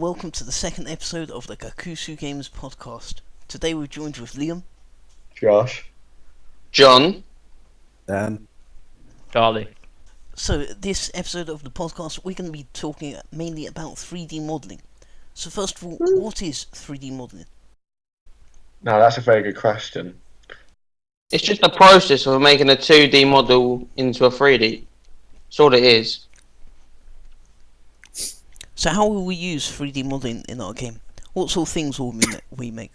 welcome to the second episode of the Gakusei Games podcast. Today we're joined with Liam, Josh, John, Dan, Charlie. So this episode of the podcast we're going to be talking mainly about 3D modelling. So first of all, what is 3D modelling? no, that's a very good question. it's just a process of making a 2D model into a 3D. That's all it is. So how will we use 3D modelling in our game? What sort of things will we make?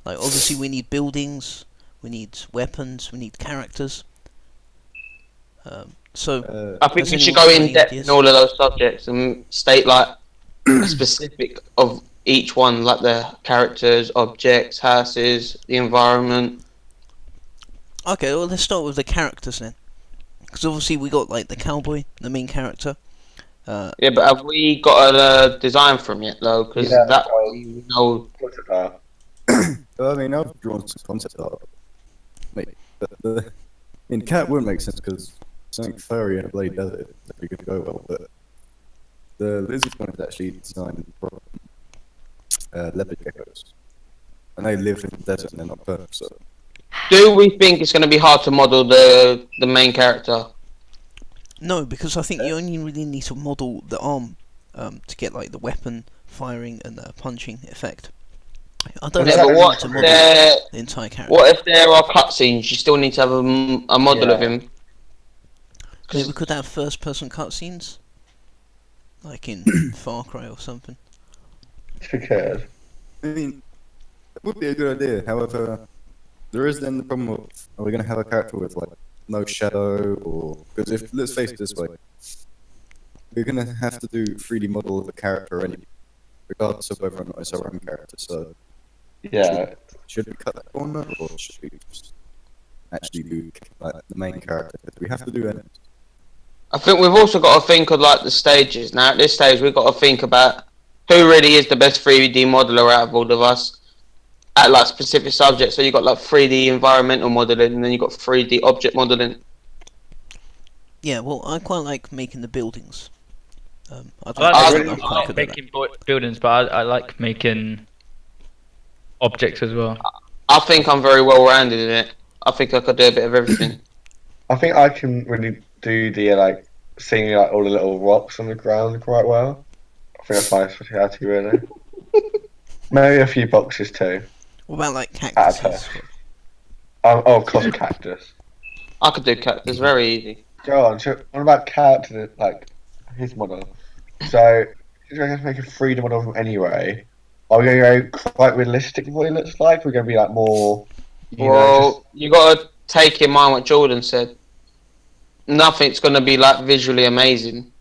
Like obviously we need buildings, we need weapons, we need characters. I think has we should anyone go got in any depth ideas? in all of those subjects and state like a specific of each one, like the characters, objects, houses, the environment. Okay, well let's start with the characters then. Because obviously we got like the cowboy, the main character. Yeah, but have we got a design from yet though? Because Yeah, that way we know. What's it about? I mean, I've drawn some concept art. Cat wouldn't make sense because something furry in a blade does it. That'd be good to go well, but the lizard one is actually designed from leopard geckos, and they live in the desert and they're not fur. So, Do we think it's going to be hard to model the main character? No, because I think you only really need to model the arm to get like the weapon firing and the punching effect. I don't Yeah, think but you what need to if model there, the entire character. what if there are cutscenes? You still need to have a model of Yeah. him. Because we could have first-person cutscenes, like in Far Cry or something. If we could. I mean, it would be a good idea. However, there is then the problem of are we going to have a character with like no shadow, or because if let's face it this way, we're going to have to do 3D model of a character anyway, regardless of whether or not it's our own character. So. Yeah. Should we cut that corner, or should we just actually do like the main character? Do we have to do anything? I think we've also got to think of like the stages. Now at this stage we've got to think about who really is the best 3D modeler out of all of us at like specific subjects. So you've got like 3D environmental modeling and then you've got 3D object modeling. Yeah, well, I quite like making the buildings. I I think I'm like, quite good at that. making buildings, but I like making objects as well. I think I'm very well rounded in it. I think I could do a bit of everything. I think I can really do the seeing like all the little rocks on the ground quite well. I think that's my speciality really. Maybe a few boxes too. What about like Out of cactuses? of course, cactus. I could do characters very easy. John, so what about character, like his model? So, he's going to make a 3D model of him anyway. Are we going to go quite realistic with what he looks like? We're going to be like more. Well, you got to take in mind what Jordan said. Nothing's going to be like visually amazing.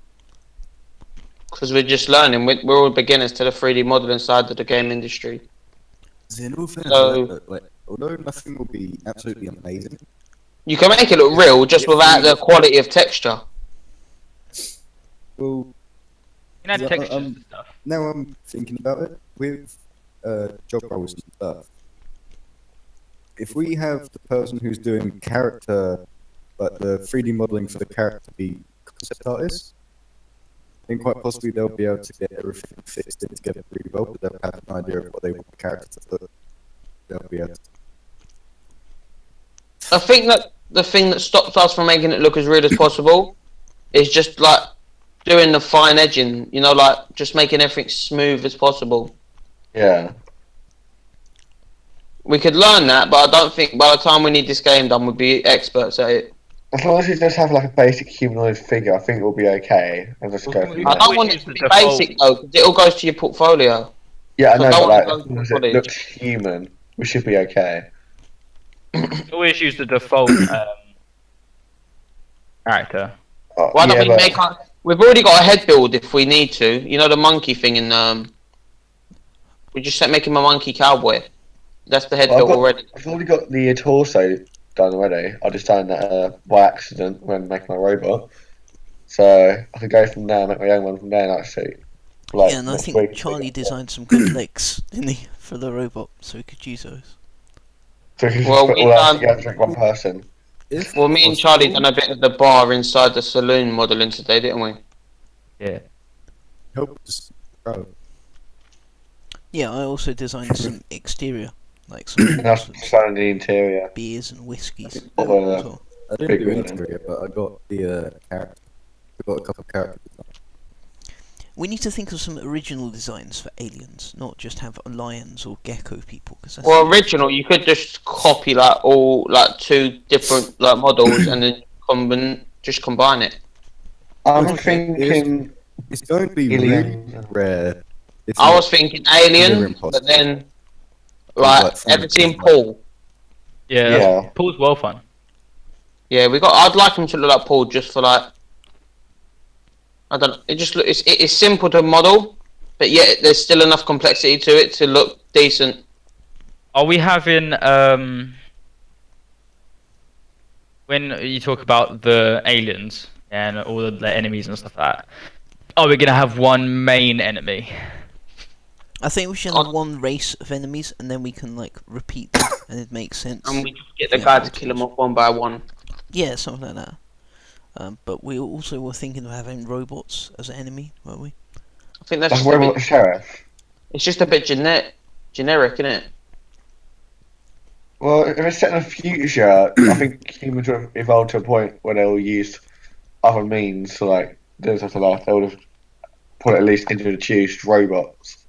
Because we're just learning. We're all beginners to the 3D modeling side of the game industry. In all fairness, So- although nothing will be absolutely amazing, You can make it look real just without the quality of texture. well, You can add Yeah, textures and stuff. now I'm thinking about it with job roles and stuff. If we have the person who's doing character, like the 3D modeling for the character be concept artist, then quite possibly they'll be able to get everything fixed in together pretty well, but they'll have an idea of what they want the character to look. They'll be able to. I think that the thing that stops us from making it look as real as possible is just like doing the fine edging, you know, like just making everything smooth as possible. Yeah. We could learn that, but I don't think by the time we need this game done, we'd be experts at it. As long as he just have like a basic humanoid figure, I think we'll be okay. And just go from I there. don't want it to be basic though, 'cause it all goes to your portfolio. Yeah, I so know, don't but like, go as long as for it footage. looks human, we should be okay. Always use the default character. Why don't yeah, we but- make our... We've already got a head build if we need to. You know the monkey thing in we just make him a monkey cowboy. That's the head Well, build already. I've already got the torso done already. I just done that by accident when making my robot. So I could go from there, make my own one from there, actually. Like, Yeah, and I next think week. Charlie designed some good legs, didn't he, for the robot, so we could use those. So we can just Well, put we all that done- together to make one person. If Well, me and Charlie done a bit of the bar inside the saloon modelling today, didn't we? Yeah. help us grow. Yeah, I also designed some exterior, like some And that's sort of designing the interior. beers and whiskies as Other well. I didn't Big do one. interior, but I got the character. I got a couple of characters. We need to think of some original designs for aliens, not just have lions or gecko people. Cause that's Well, original, you could just copy like all like two different like models and then just combine it. I'm Okay. thinking It's going to be really aliens. rare. If I not was thinking near Alien, impossible. but then Like like some ever seen like- Paul? Yeah, Yeah. Paul's well fun. Yeah, we got. I'd like him to look like Paul just for like. I don't know. It just look. It's simple to model, but yet there's still enough complexity to it to look decent. Are we having when you talk about the aliens and all of the enemies and stuff like that? Are we gonna have one main enemy? I think we should have one race of enemies, and then we can like repeat them, and it makes sense. And we just get the Yeah, guy to multiples. kill them off one by one. Yeah, something like that. But we also were thinking of having robots as an enemy, weren't we? I think that's Like just a where about bit, the sheriff? it's just a bit generic, isn't it? Well, if it's set in the future, I think humans would have evolved to a point where they'll use other means to like do something like they would have put at least introduced robots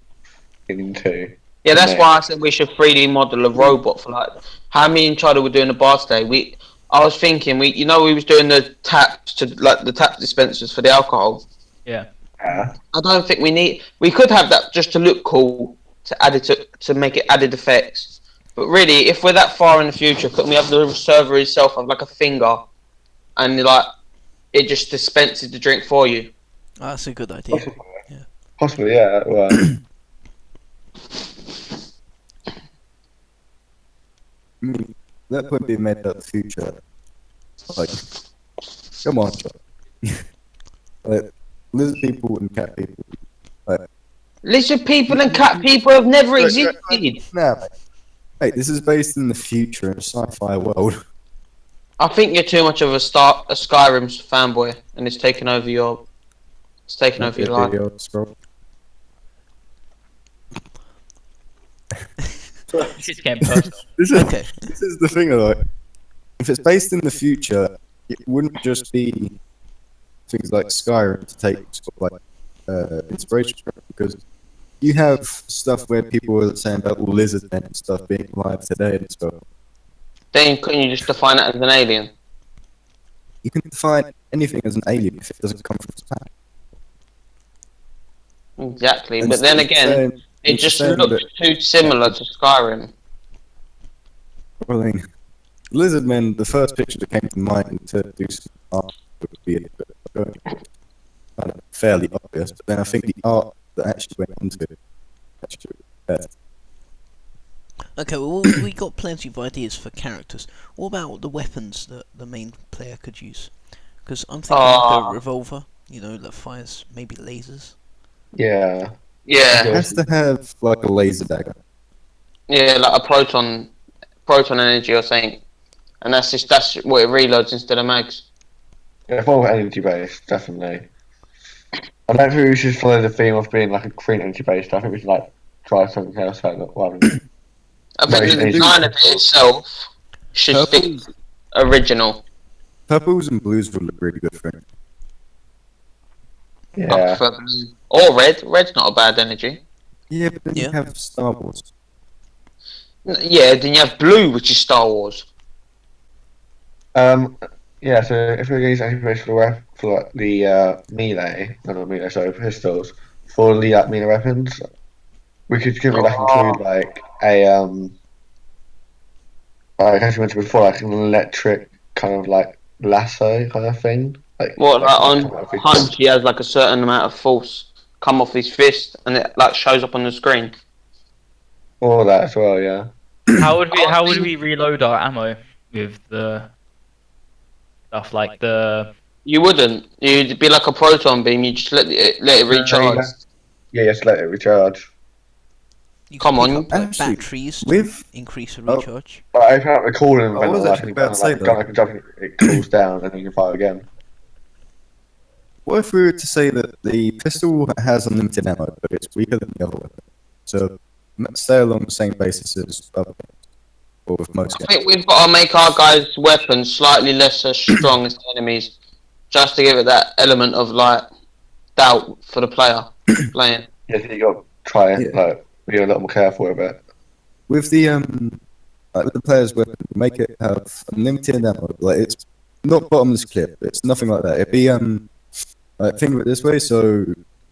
into. Yeah, that's Yeah. why I said we should 3D model a robot for like how me and Charlie were doing the bar today. I was thinking we was doing the taps to like the tap dispensers for the alcohol. Yeah. Yeah. I don't think we could have that just to look cool to add it to make it added effects. But really, if we're that far in the future, couldn't we have the server itself have like a finger, and like it just dispenses the drink for you? Oh, that's a good idea. Possibly. Yeah. Possibly, yeah. Well, I mean, that would be made up future. Like, come on, John. Like, lizard people and cat people. Lizard people and cat people have never Right, existed. Nah, mate, this is based in the future in a sci-fi world. I think you're too much of a Skyrim fanboy, and it's taken over your life. Video scroll. It's getting personal. This is, Okay. this is the thing, though. If it's based in the future, it wouldn't just be things like Skyrim to take sort of like inspiration from, because you have stuff where people are saying about all lizard men and stuff being alive today and stuff. Then couldn't you just define it as an alien? You can define anything as an alien if it doesn't come from Japan. Exactly, And but then it's again, saying- it it's just saying looks that- too similar to Skyrim. Well, I mean, lizard men, the first picture that came to mind to do some art would be a bit kind of fairly obvious, but then I think the art that actually went into it actually better. Okay, well, we got plenty of ideas for characters. What about the weapons that the main player could use? Because I'm thinking like a revolver, that fires maybe lasers. yeah. Yeah, It has to have like a laser dagger. yeah, like a proton energy or something, and that's what it reloads instead of mags. Yeah, more energy based, definitely. I don't think we should follow the theme of being like a green energy based. I think we should like try something else like that. Rather than... I think No, the it- design of it itself should stick Purples, original. purples and blues would look really good for it. I Yeah. prefer blue. Or red. Red's not a bad energy. Yeah, but then Yeah. you have Star Wars. Yeah, then you have blue, which is Star Wars. Yeah. So if we're using energy based for like the melee, not melee, sorry, pistols for the melee weapons, we could include like a like as you mentioned before, like an electric kind of like lasso kind of thing. Like What, like on come out of his- punch, he has like a certain amount of force come off his fist, and it like shows up on the screen. all that as well. Yeah. How would we reload our ammo with the stuff like the? You wouldn't. You'd be like a proton beam. You just let it recharge. Yeah, just let it recharge. You Come can pick on. up, like, Actually, batteries to with- increase the Oh. recharge. But I open up the cooling I vent was like, actually and about to say gun opens up and it cools down and then you can fire again. what if we were to say that the pistol has unlimited ammo, but it's weaker than the other weapon? So stay along the same basis as other weapons, or with most I games. think we've got to make our guys' weapons slightly lesser strong as enemies, just to give it that element of like doubt for the player playing. Yeah, you got to try and Yeah. be a little more careful with it. With the with the player's weapon, make it have unlimited ammo. Like it's not bottomless clip. It's nothing like that. It'd be like think of it this way. So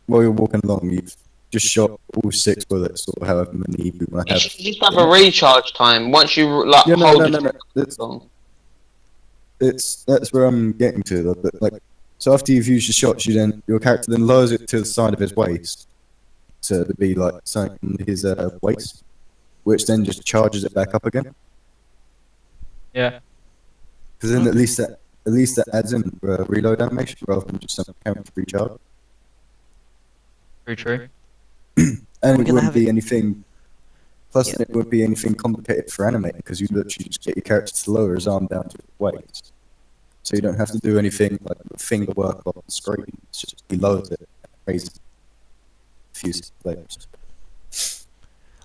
while you're walking along, you've just shot all 6 bullets or however many you want to You have. should just have a recharge time once you like Yeah, no, hold no, the no, no. trigger long. That's where I'm getting to. Though. But like, so after you've used your shots, your character then lowers it to the side of his waist, so to be like something on his waist, which then just charges it back up again. Yeah. Because then at least that adds in reload animation rather than just something counting to recharge. Very true. And We're it gonna wouldn't have be it- anything. Plus, Yeah. it wouldn't be anything complicated for animating because you literally just get your character to lower his arm down to his waist, so you don't have to do anything like finger work on the screen. It's just he lowers it, raises a few layers.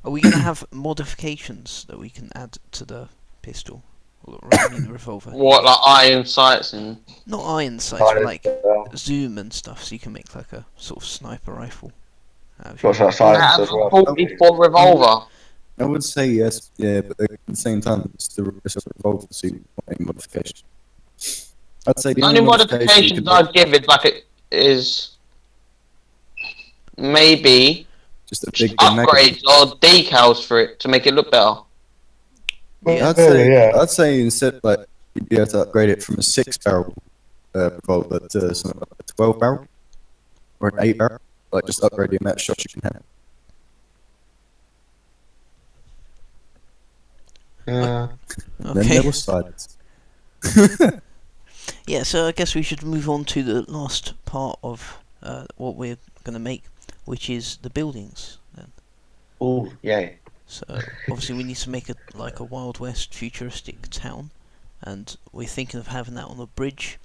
Are we going to have modifications that we can add to the pistol? Or I mean, the revolver. What like iron sights and Not iron sights, but like Got zoom and stuff, so you can make like a sort of sniper rifle. that silence as well. 44 revolver. I would say yes, yeah, but at the same time, it's a revolver, so you want any modification. I'd say the The only modification you modifications could I'd give it like it is maybe just a big upgrades or decals for it to make it look better. Yeah. I'd say instead, like you'd be able to upgrade it from a 6-barrel revolver to something like a 12-barrel or an 8-barrel. Like just upgrade the amount of shots you can have. Yeah. Then Okay. there was silence. Yeah, so I guess we should move on to the last part of what we're going to make, which is the buildings. Then. Oh, yay. So obviously we need to make a Wild West futuristic town, and we're thinking of having that on a bridge.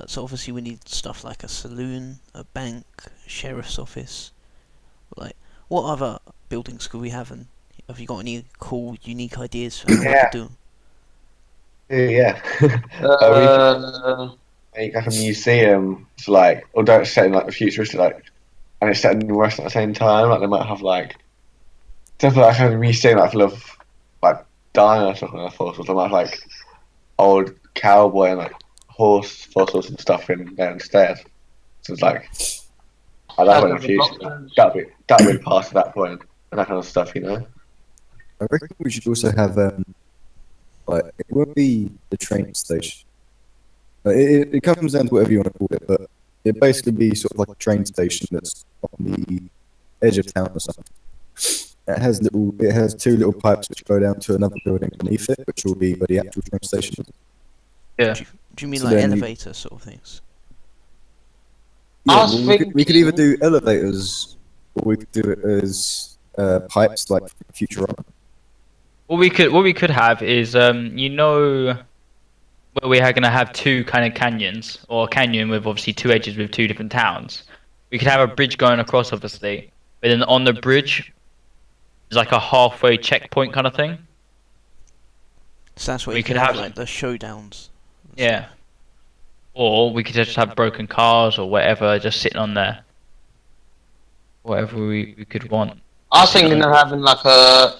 So obviously we need stuff like a saloon, a bank, a sheriff's office. Like, what other buildings could we have, and have you got any cool, unique ideas for how we Yeah. could do 'em? Yeah. Uh, Make like a museum, so like, although it's set in like the futuristic, like, and it's set in the West at the same time, like they might have like, definitely like a museum like full of like dinosaurs or something like old cowboy and like horse fossils and stuff in there instead. So it's like, I love it in the future. That'd be past that point and that kind of stuff, you know. I reckon we should also have like it won't be the train station. It comes down to whatever you want to call it, but it basically be sort of like a train station that's on the edge of town or something. It has 2 little pipes which go down to another building beneath it, which will be where the actual train station is. Yeah. Do you mean So like then you- elevator sort of things? I Yeah, was well, we could either thinking- do elevators, or we could do it as pipes like Futurama. What we could have is where we are going to have 2 kind of canyons, or a canyon with obviously 2 edges with 2 different towns. We could have a bridge going across, obviously, but then on the bridge is like a halfway checkpoint kind of thing. So that's where We you could could have have- like the showdowns. and Yeah. stuff. Or we could just have broken cars or whatever just sitting on there. Whatever we could want. I was thinking of having like a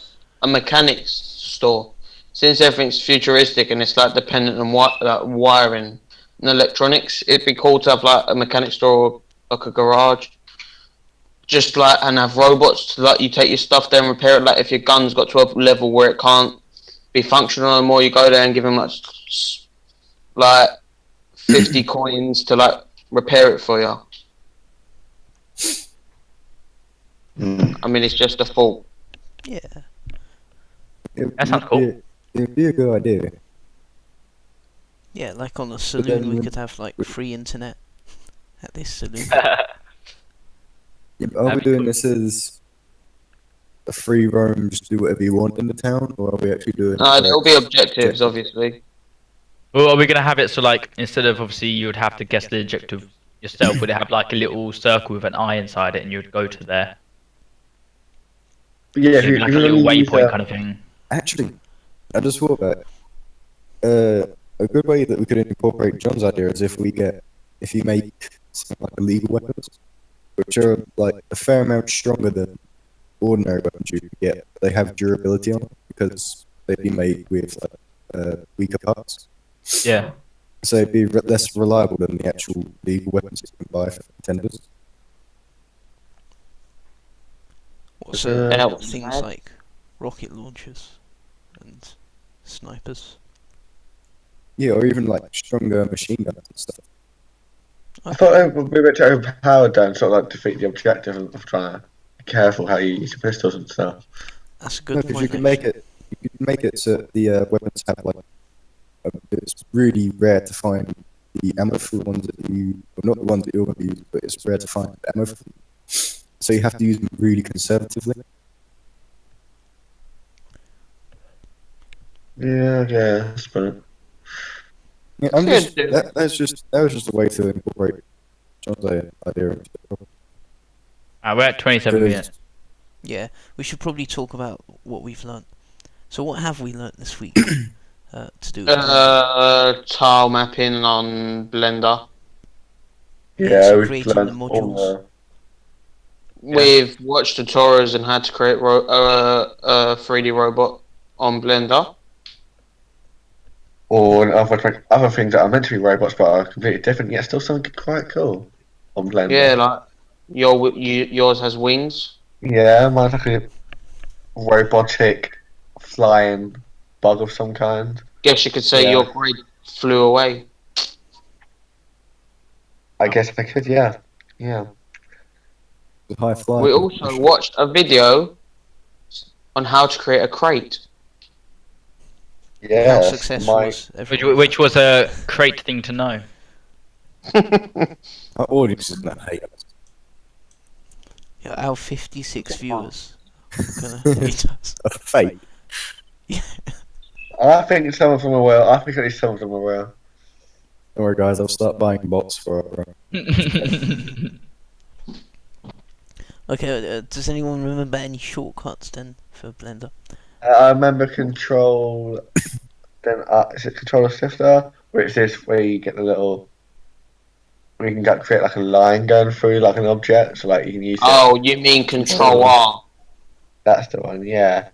mechanics store, since everything's futuristic and it's like dependent on like wiring and electronics. It'd be cool to have like a mechanic store, or like a garage, just like, and have robots to like you take your stuff there and repair it. Like if your gun's got to a level where it can't be functional anymore, you go there and give them like 50 coins to like repair it for you. I mean, it's just a fault. Yeah. That sounds cool. It'd be a good idea. Yeah, like on a saloon, we then- could have like free internet at this saloon. Yeah, but are That'd we be doing cool. this as a free roam, just do whatever you want in the town, or are we actually doing? There'll be objectives, obviously. Well, are we going to have it so like instead of obviously you would have to guess the objective yourself, would it have like a little circle with an eye inside it, and you'd go to there? But yeah, It'd be if like a you little only use waypoint kind of thing. Actually, I just thought that a good way that we could incorporate John's idea is if you make something like illegal weapons, which are like a fair amount stronger than ordinary weapons you can get. They have durability on them because they've been made with weaker parts. Yeah. So it'd be less reliable than the actual legal weapons that you can buy from contenders. What's Yeah. things like rocket launchers and snipers? Yeah, or even like stronger machine guns and stuff. I thought it would be a bit too overpowered then, sort of like defeat the objective of trying to be careful how you use your pistols and stuff. That's a No, good because point. you can make it. You can make it so the weapons have like. It's really rare to find the ammo for the ones that you, well, not the ones that you're going to use, but it's rare to find the ammo for them. So you have to use them really conservatively. Yeah, that's brilliant. Yeah, that was just a way to incorporate John's idea into it. We're at 27 Because- minutes. Yeah, we should probably talk about what we've learnt. So what have we learnt this week to do? Tile mapping on Blender. Yeah, so we've creating learned the all modules. We've watched tutorials on how to create a 3D robot on Blender. or other things that are meant to be robots but are completely different, yet still something quite cool on Blender. Yeah, like yours has wings. Yeah, mine's like a robotic flying bug of some kind. Guess you could say Yeah. your grade flew away. I guess if I could, yeah. Yeah. High flying. We also watched a video on how to create a crate. Yeah. How successful was everyone? Which was a great thing to know. Our audience is going to hate us. Yeah, our 56 viewers are gonna hate us. A fake. I think some of them are well. I think at least some of them are well. Don't worry, guys. I'll start buying bots for our. Okay, does anyone remember any shortcuts then for Blender? I remember Control. Then is it Control Shifter, which is where you get the little. Where you can create like a line going through like an object, so like you can use it. Oh, you mean Control R? That's the one. Yeah.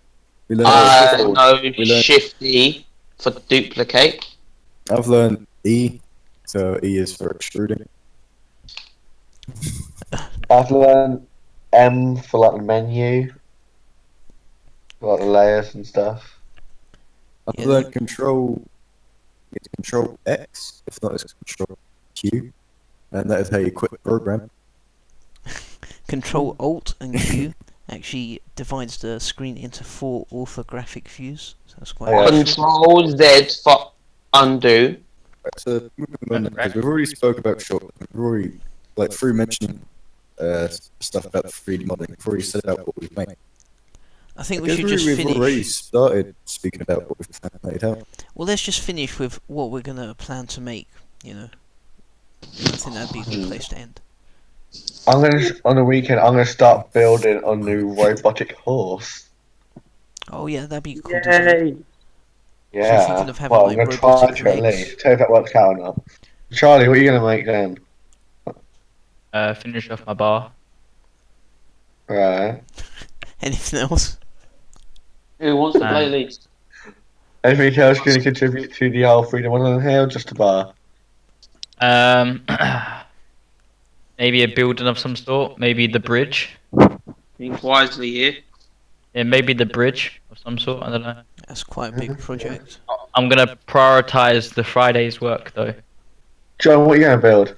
We learned, No, we learned- Shift E for duplicate. I've learned E, so E is for extruding. I've learned M for like the menu, for, like the layers and stuff. I've Yeah. learned Control. It's Control X. If not, it's Control Q, and that is how you quit the program. Control Alt and Q actually divides the screen into 4 orthographic views. So that's quite Yeah. Control Z for undo. So because we've already spoke about short. We've already like through mentioning stuff about 3D modeling. We've already said about what we've made. I think we Because should just we've already finish. started speaking about what we've made out. Well, let's just finish with what we're gonna plan to make. You know, I think that'd be a good place to end. I'm gonna on the weekend. I'm gonna start building a new robotic horse. Oh yeah, that'd be cool. Design. Yeah. thinking of having, Well, like, I'm gonna try robotic to at legs. least. Tell if that works out or not. Charlie, what are you gonna make then? Finish off my bar. Right. Anything else? Who wants to Um, play League? Anything else going to contribute to the whole freedom on here, or just a bar? Maybe a building of some sort. Maybe the bridge. Think wisely here. Yeah, maybe the bridge of some sort. I don't know. That's quite a big project. I'm gonna prioritize the Friday's work though. John, what are you going to build?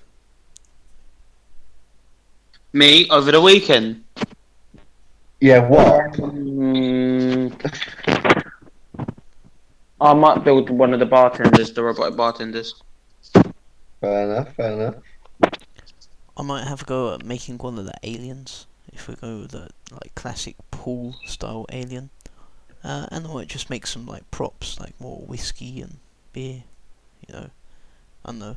Me over the weekend. Yeah, what? I might build one of the bartenders, the robotic bartenders. Fair enough, fair enough. I might have a go at making one of the aliens. If we go with the like classic pool style alien. And I might just make some like props, like more whiskey and beer. You know, I don't know,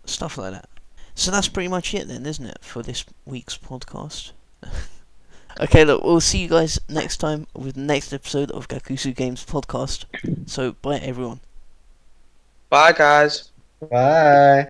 stuff like that. So that's pretty much it then, isn't it, for this week's podcast? Okay, look, we'll see you guys next time with the next episode of Gakusei Games podcast. So, bye everyone. Bye, guys. Bye.